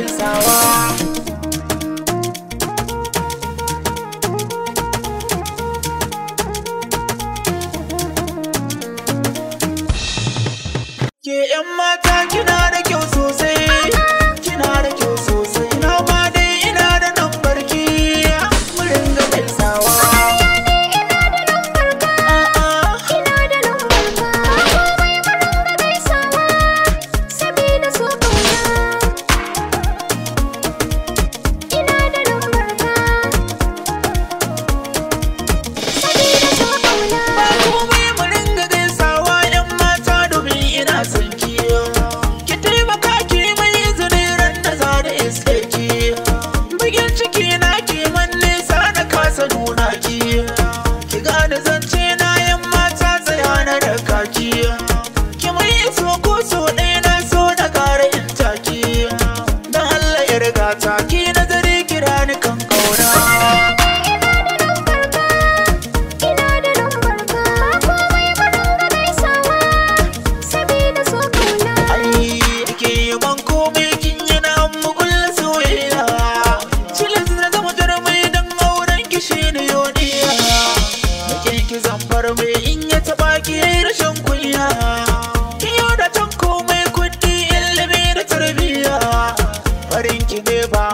gaisawa. Ke 'yan mata kina da kyau sosai, kina da kyau sosai. Na ma dai ina da lambar ki, mu ringa gaisawa. Ki taimaka ki mai izini ran da za da iske ki. Bugin ciki na ki man nisa na kasa nuna ki. Ki gane zance na 'yan mata tsaya na raka ki. Ki mai iso ko so ɗaya na so na ƙara in taki. Don Allah ya riga ta ki nazari kira ni kan ƙauna. Zambar mai in ya taɓa ki rashin kunya. Ki yau da tan komai kuɗi ilimi da tarbiyya. Farin ki ne ba